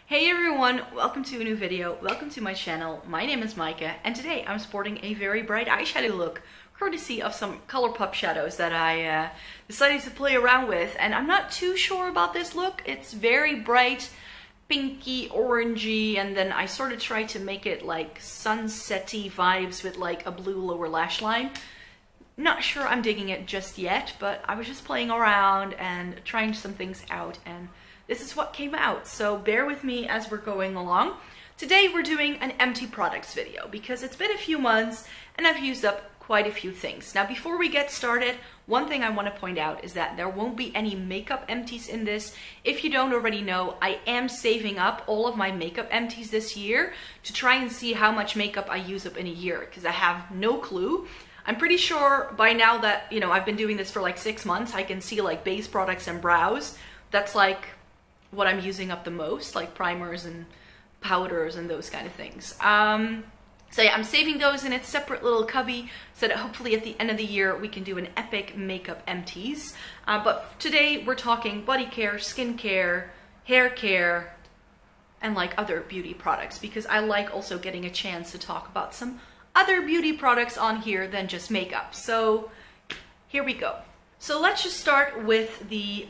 Hey everyone, welcome to a new video, welcome to my channel. My name is Micah and today I'm sporting a very bright eyeshadow look, courtesy of some Colourpop shadows that I decided to play around with. And I'm not too sure about this look. It's very bright, pinky, orangey, and then I sort of tried to make it like sunset-y vibes with like a blue lower lash line. Not sure I'm digging it just yet, but I was just playing around and trying some things out, and this is what came out. So bear with me as we're going along. Today we're doing an empty products video because it's been a few months and I've used up quite a few things. Now before we get started, one thing I want to point out is that there won't be any makeup empties in this. If you don't already know, I am saving up all of my makeup empties this year to try and see how much makeup I use up in a year, because I have no clue. I'm pretty sure by now that, you know, I've been doing this for like 6 months, I can see like base products and brows. That's like what I'm using up the most, like primers and powders and those kind of things. So yeah, I'm saving those in its separate little cubby so that hopefully at the end of the year we can do an epic makeup empties. But today we're talking body care, skin care, hair care, and like other beauty products, because I like also getting a chance to talk about some other beauty products on here than just makeup. So here we go. So let's just start with the,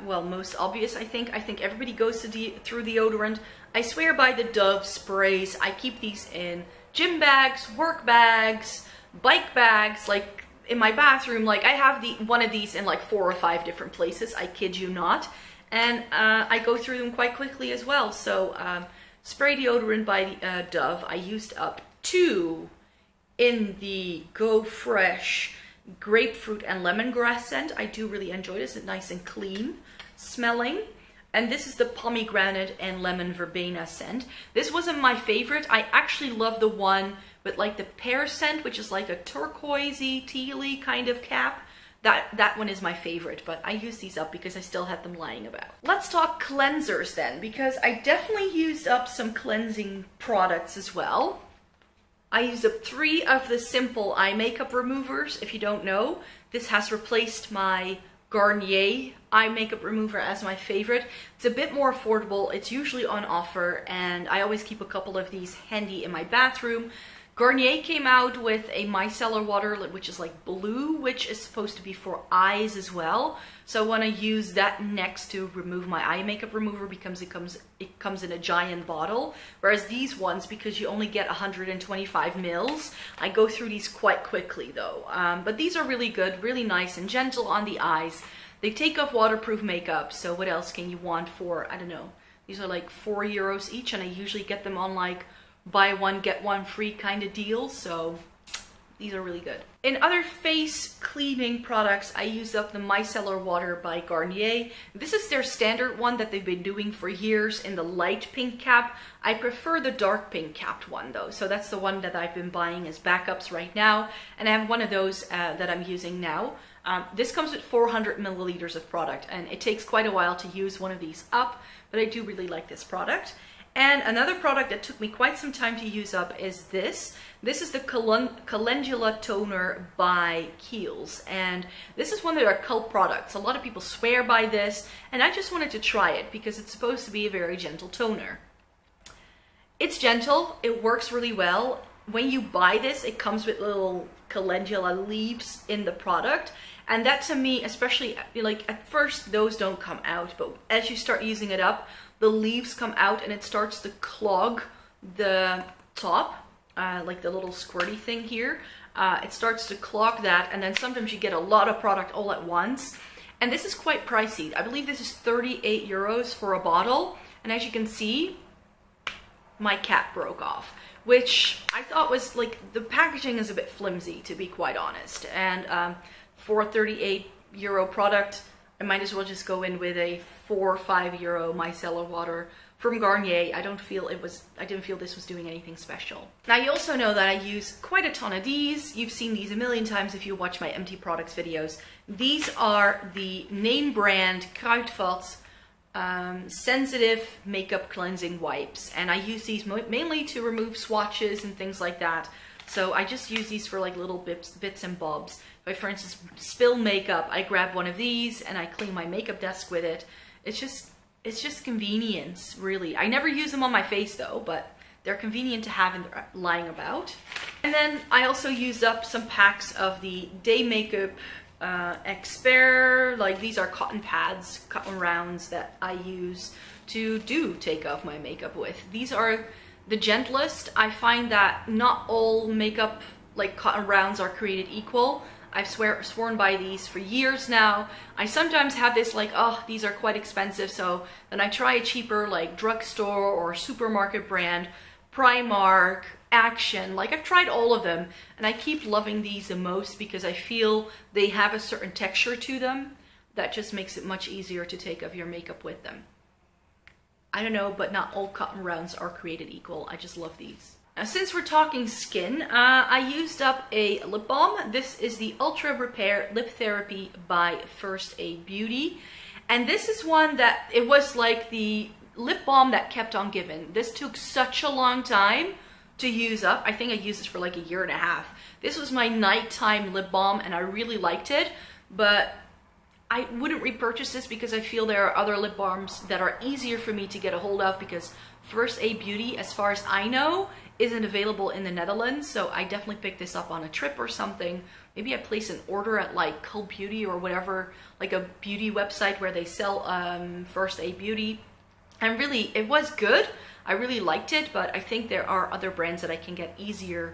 well, most obvious, I think. I think everybody goes through deodorant. I swear by the Dove sprays. I keep these in gym bags, work bags, bike bags, like in my bathroom. Like I have one of these in like 4 or 5 different places, I kid you not. And I go through them quite quickly as well. So spray deodorant by Dove. I used up 2 in the Go Fresh grapefruit and lemongrass scent. I do really enjoy this. It's nice and clean smelling. And this is the pomegranate and lemon verbena scent. This wasn't my favorite. I actually love the one with like the pear scent, which is like a turquoisey, tealy kind of cap. That one is my favorite, but I use these up because I still had them lying about. Let's talk cleansers then, because I definitely used up some cleansing products as well. I used up 3 of the simple eye makeup removers. If you don't know, this has replaced my Garnier eye makeup remover as my favorite. It's a bit more affordable. It's usually on offer, and I always keep a couple of these handy in my bathroom. Garnier came out with a micellar water, which is like blue, which is supposed to be for eyes as well. So I want to use that next to remove my eye makeup remover, because it comes in a giant bottle. Whereas these ones, because you only get 125 mils, I go through these quite quickly though. But these are really good, really nice and gentle on the eyes. They take off waterproof makeup, so what else can you want for, I don't know, these are like €4 each, and I usually get them on like buy one get one free kind of deal, so these are really good. In other face cleaning products, I used up the micellar water by Garnier. This is their standard one that they've been doing for years in the light pink cap. I prefer the dark pink capped one though, so that's the one that I've been buying as backups right now, and I have one of those that I'm using now. This comes with 400 milliliters of product, and it takes quite a while to use one of these up, but I do really like this product. And another product that took me quite some time to use up is this. This is the Calendula toner by Kiehl, and this is one of their cult products. A lot of people swear by this, and I just wanted to try it because it's supposed to be a very gentle toner. It's gentle, it works really well. When you buy this, it comes with little calendula leaves in the product, and that to me, especially like at first those don't come out, but as you start using it up, the leaves come out and it starts to clog the top, like the little squirty thing here. It starts to clog that, and then sometimes you get a lot of product all at once. And this is quite pricey. I believe this is €38 for a bottle, and as you can see, my cap broke off, which I thought was like, the packaging is a bit flimsy to be quite honest. And for a €38 product, I might as well just go in with a €4 or €5 micellar water from Garnier. I didn't feel this was doing anything special. Now you also know that I use quite a ton of these. You've seen these a million times if you watch my empty products videos. These are the name brand Kruidvat sensitive makeup cleansing wipes, and I use these mainly to remove swatches and things like that. So I just use these for like little bits and bobs. If I, for instance, spill makeup, I grab one of these and I clean my makeup desk with it. It's just it's just convenience, really. I never use them on my face though, but they're convenient to have lying about. And then I also used up some packs of the Demakeup Expert. Like, these are cotton pads, cotton rounds that I use to take off my makeup with. These are the gentlest. I find that not all makeup, like cotton rounds, are created equal. I've sworn by these for years now. I sometimes have this like, oh, these are quite expensive, so then I try a cheaper like drugstore or supermarket brand, Primark, Action. Like, I've tried all of them, and I keep loving these the most because I feel they have a certain texture to them that just makes it much easier to take off your makeup with them. I don't know, but not all cotton rounds are created equal. I just love these. Now, since we're talking skin, I used up a lip balm. This is the Ultra Repair Lip Therapy by First Aid Beauty. And this is one that, it was like the lip balm that kept on giving. This took such a long time to use up. I think I used this for like a year and a half. This was my nighttime lip balm and I really liked it, but I wouldn't repurchase this because I feel there are other lip balms that are easier for me to get a hold of, because First Aid Beauty, as far as I know, isn't available in the Netherlands. So I definitely picked this up on a trip or something. Maybe I placed an order at like Cult Beauty or whatever, like a beauty website where they sell First Aid Beauty. And really, it was good. I really liked it, but I think there are other brands that I can get easier.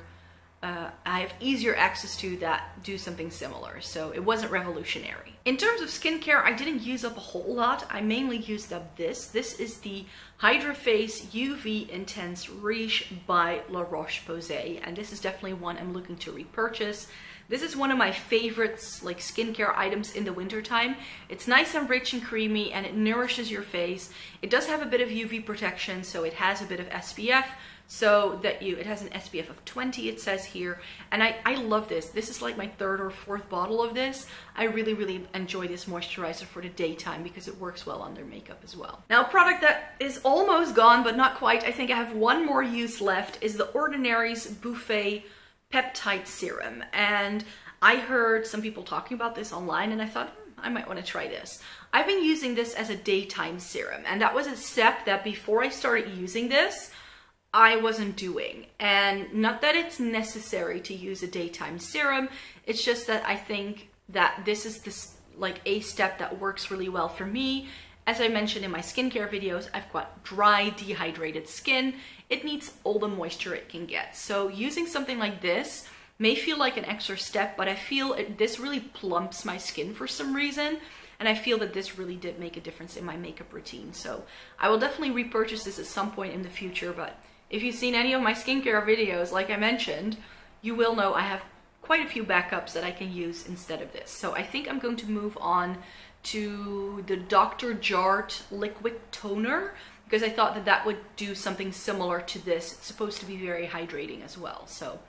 I have easier access to that do something similar, so it wasn't revolutionary. In terms of skincare, I didn't use up a whole lot. I mainly used up this. This is the Hydra Face UV Intense Riche by La Roche-Posay, and this is definitely one I'm looking to repurchase. This is one of my favorites, like skincare items in the winter time. It's nice and rich and creamy, and it nourishes your face. It does have a bit of UV protection, so it has a bit of SPF. So that it has an SPF of 20, it says here. And I love this. This is like my third or fourth bottle of this. I really, really enjoy this moisturizer for the daytime because it works well under makeup as well. Now, a product that is almost gone, but not quite. I think I have one more use left, is the Ordinary's Buffet Peptide Serum. And I heard some people talking about this online, and I thought, I might want to try this. I've been using this as a daytime serum, and that was a step that before I started using this, I wasn't doing. And not that it's necessary to use a daytime serum, it's just that I think that this is this like a step that works really well for me. As I mentioned in my skincare videos, I've got dry, dehydrated skin. It needs all the moisture it can get. So using something like this may feel like an extra step, but I feel this really plumps my skin for some reason. And I feel that this really did make a difference in my makeup routine. So I will definitely repurchase this at some point in the future, but if you've seen any of my skincare videos, like I mentioned, you will know I have quite a few backups that I can use instead of this. So I think I'm going to move on to the Dr. Jart Liquid Toner, because I thought that that would do something similar to this. It's supposed to be very hydrating as well. So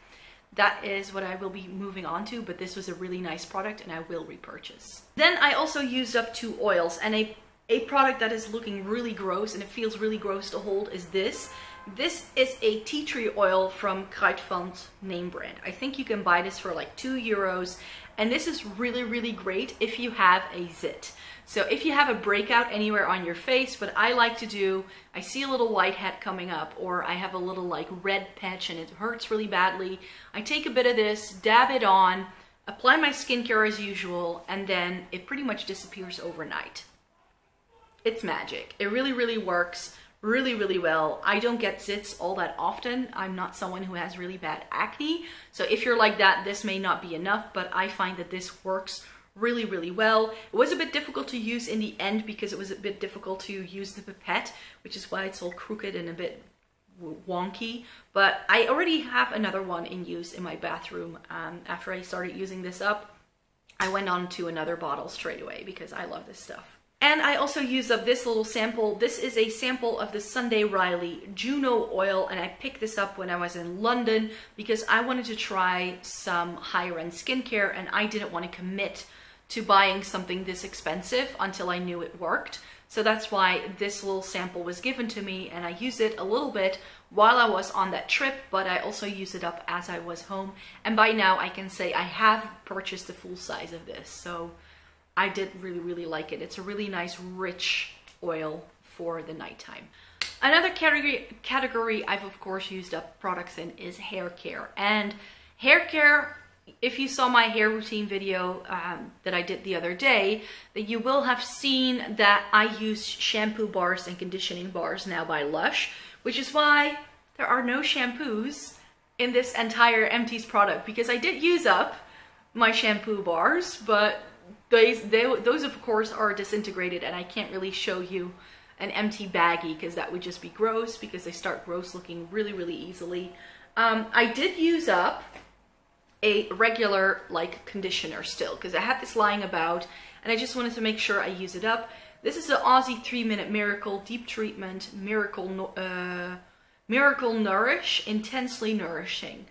that is what I will be moving on to, but this was a really nice product and I will repurchase. Then I also used up 2 oils, and a product that is looking really gross and it feels really gross to hold is this. This is a tea tree oil from Kruidvat name brand. I think you can buy this for like €2, and this is really, really great if you have a zit. So if you have a breakout anywhere on your face, what I like to do, I see a little whitehead coming up, or I have a little like red patch and it hurts really badly, I take a bit of this, dab it on, apply my skincare as usual, and then it pretty much disappears overnight. It's magic. It really, really works really, really well. I don't get zits all that often. I'm not someone who has really bad acne. So if you're like that, this may not be enough, but I find that this works really, really well. It was a bit difficult to use in the end because it was a bit difficult to use the pipette, which is why it's all crooked and a bit wonky. But I already have another one in use in my bathroom. After I started using this up, I went on to another bottle straight away because I love this stuff. And I also used up this little sample. This is a sample of the Sunday Riley Juno oil, and I picked this up when I was in London because I wanted to try some higher end skincare, and I didn't want to commit to buying something this expensive until I knew it worked. So that's why this little sample was given to me, and I used it a little bit while I was on that trip, but I also used it up as I was home. And by now I can say I have purchased the full size of this. So I did really, really like it. It's a really nice, rich oil for the nighttime. Another category I've of course used up products in is hair care. And hair care, if you saw my hair routine video that I did the other day, that you will have seen that I use shampoo bars and conditioning bars now by Lush, which is why there are no shampoos in this entire Empties product, because I did use up my shampoo bars, but those of course are disintegrated, and I can't really show you an empty baggie because that would just be gross, because they start gross looking really, really easily. I did use up a regular like conditioner still, because I had this lying about and I just wanted to make sure I use it up. This is the Aussie 3-Minute Miracle Deep Treatment Miracle Nourish Intensely Nourishing.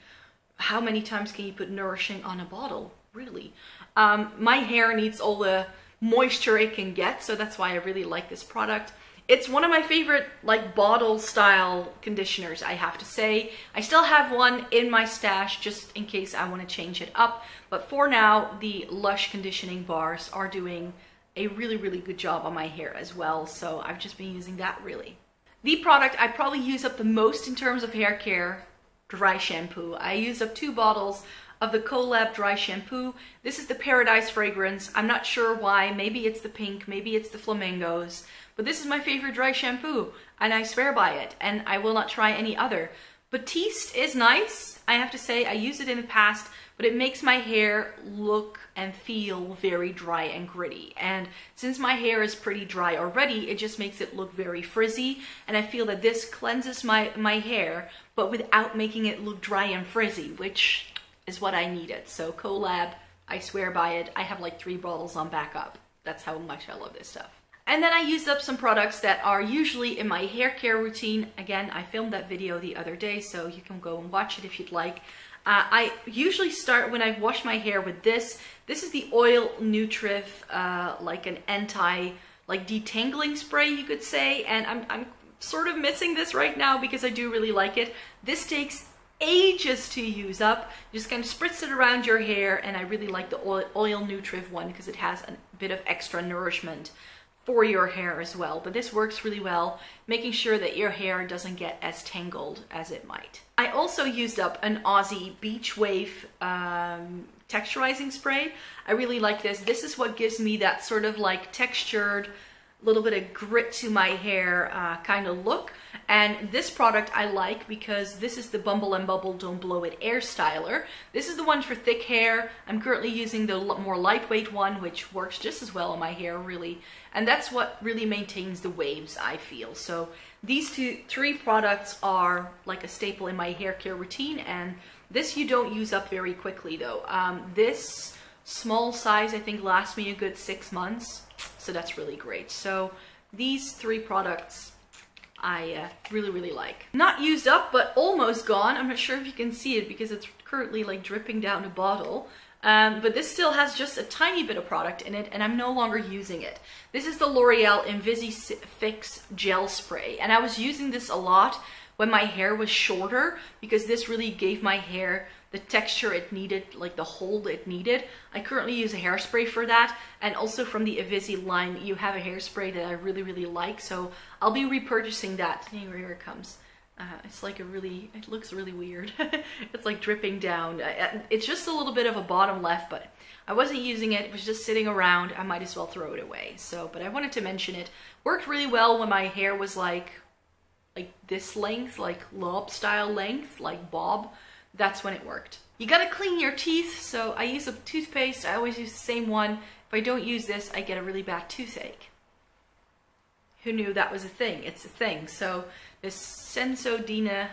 How many times can you put nourishing on a bottle? Really? My hair needs all the moisture it can get, so that's why I really like this product. It's one of my favorite like bottle style conditioners, I have to say. I still have one in my stash just in case I want to change it up, but for now the Lush conditioning bars are doing a really, really good job on my hair as well, so I've just been using that really. The product I probably use up the most in terms of hair care, dry shampoo. I use up 2 bottles of the Kolourpop dry shampoo. This is the Paradise fragrance. I'm not sure why. Maybe it's the pink, maybe it's the flamingos, but this is my favorite dry shampoo and I swear by it, and I will not try any other. Batiste is nice, I have to say. I used it in the past, but it makes my hair look and feel very dry and gritty. And since my hair is pretty dry already, it just makes it look very frizzy. And I feel that this cleanses my hair, but without making it look dry and frizzy, which is what I needed. So Kolourpop, I swear by it. I have like 3 bottles on backup. That's how much I love this stuff. And then I used up some products that are usually in my hair care routine. Again, I filmed that video the other day, so you can go and watch it if you'd like. I usually start when I've washed my hair with this. This is the Oil Nutriv, like an like detangling spray, you could say. And I'm sort of missing this right now because I do really like it. This takes ages to use up. You just kind of spritz it around your hair, and I really like the Oil Nutriv one because it has a bit of extra nourishment for your hair as well. But this works really well, making sure that your hair doesn't get as tangled as it might. I also used up an Aussie Beach Wave texturizing spray. I really like this. This is what gives me that sort of like textured, little bit of grit to my hair kind of look. And this product I like because this is the Bumble and Bubble Don't Blow It Air Styler. This is the one for thick hair. I'm currently using the more lightweight one, which works just as well on my hair really. And that's what really maintains the waves, I feel. So these 3 products are like a staple in my hair care routine, and this you don't use up very quickly though. This small size I think lasts me a good 6 months, so that's really great. So these 3 products I really, really like. Not used up, but almost gone. I'm not sure if you can see it because it's currently like dripping down a bottle. But this still has just a tiny bit of product in it, and I'm no longer using it. This is the L'Oreal Invisifix Gel Spray, and I was using this a lot when my hair was shorter because this really gave my hair the texture it needed, like the hold it needed. I currently use a hairspray for that, and also from the Invisi line, you have a hairspray that I really, really like, so I'll be repurchasing that. Here it comes. It's like it looks really weird. It's like dripping down. It's just a little bit of a bottom left, but I wasn't using it. It was just sitting around. I might as well throw it away. So, but I wanted to mention it. Worked really well when my hair was like this length, like lob style length, like bob. That's when it worked. You gotta clean your teeth, so I use a toothpaste. I always use the same one. If I don't use this, I get a really bad toothache. Who knew that was a thing? It's a thing. So this Sensodyne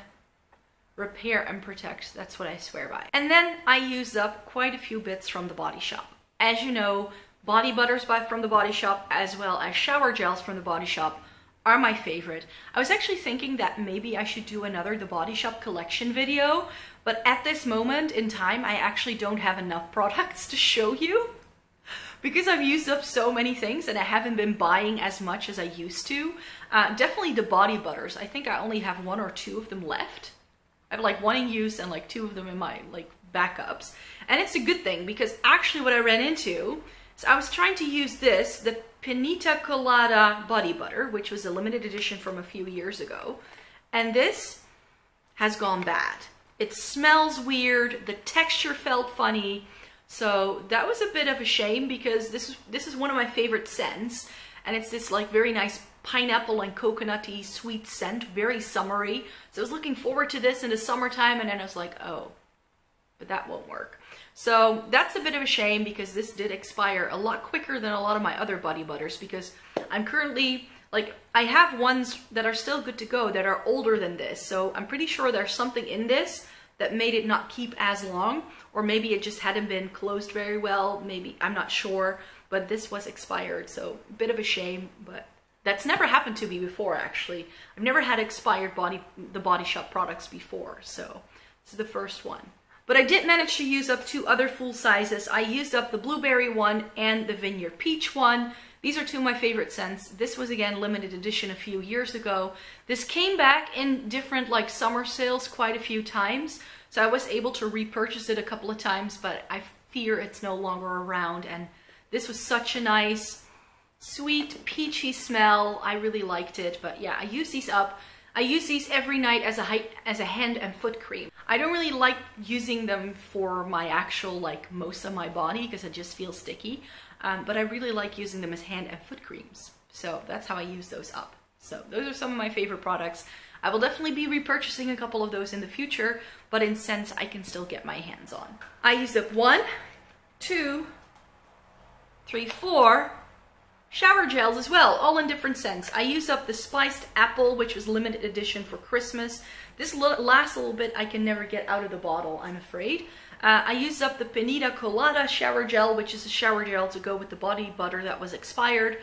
Repair and Protect, that's what I swear by. And then I used up quite a few bits from the Body Shop. As you know, body butters from the Body Shop as well as shower gels from the Body Shop are my favorite. I was actually thinking that maybe I should do another The Body Shop collection video, but at this moment in time, I actually don't have enough products to show you. Because I've used up so many things and I haven't been buying as much as I used to. Definitely the body butters. I think I only have 1 or 2 of them left. I have like 1 in use and like 2 of them in my like backups. And it's a good thing because actually what I ran into, So I was trying to use this, the Pina Colada Body Butter, which was a limited edition from a few years ago. And this has gone bad. It smells weird, the texture felt funny. So that was a bit of a shame because this is one of my favorite scents. And it's this like very nice pineapple and coconutty sweet scent, very summery. So I was looking forward to this in the summertime, and then I was like, oh, but that won't work. So that's a bit of a shame because this did expire a lot quicker than a lot of my other body butters, because I'm currently, like, I have ones that are still good to go that are older than this. So I'm pretty sure there's something in this that made it not keep as long, or maybe it just hadn't been closed very well. Maybe, I'm not sure, but this was expired. So a bit of a shame, but that's never happened to me before, actually. I've never had expired The Body Shop products before, so this is the first one. But I did manage to use up 2 other full sizes. I used up the blueberry one and the vineyard peach one. These are 2 of my favorite scents. This was, again, limited edition a few years ago. This came back in different like summer sales quite a few times. So I was able to repurchase it a couple of times, but I fear it's no longer around. And this was such a nice, sweet, peachy smell. I really liked it. But yeah, I use these up. I use these every night as a hand and foot cream. I don't really like using them for my actual, like, most of my body because it just feels sticky. But I really like using them as hand and foot creams. So that's how I use those up. So those are some of my favorite products. I will definitely be repurchasing a couple of those in the future, but in scents I can still get my hands on. I used up 1, 2, 3, 4 shower gels as well, all in different scents. I used up the spiced apple, which was limited edition for Christmas. This lasts a little bit. I can never get out of the bottle, I'm afraid. I used up the Pina Colada shower gel, which is a shower gel to go with the body butter that was expired.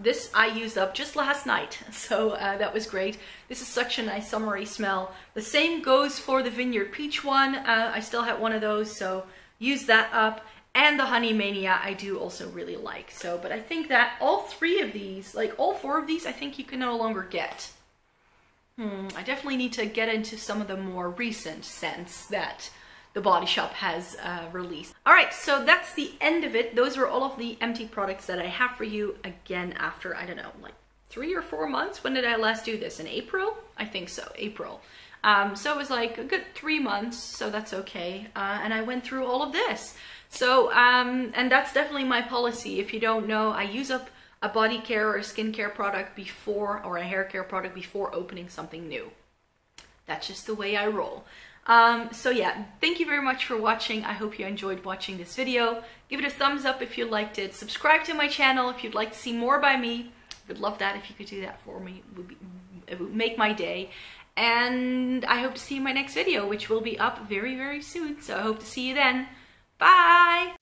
This I used up just last night, so that was great. This is such a nice summery smell. The same goes for the Vineyard Peach one. I still have one of those, so use that up. And the Honey Mania I do also really like. So, but I think that all 3 of these, like all 4 of these, I think you can no longer get. I definitely need to get into some of the more recent scents that The Body Shop has released. Alright, so that's the end of it. Those are all of the empty products that I have for you, again, after, I don't know, like 3 or 4 months. When did I last do this? In April? I think so, April. So it was like a good 3 months, so that's okay. And I went through all of this. So, and that's definitely my policy. If you don't know, I use up a body care or a skincare product before, or a hair care product before opening something new. That's just the way I roll. So yeah, thank you very much for watching. I hope you enjoyed watching this video. Give it a thumbs up if you liked it. Subscribe to my channel if you'd like to see more by me. I would love that if you could do that for me. It would make my day. And I hope to see you in my next video, which will be up very, very soon. So I hope to see you then. Bye!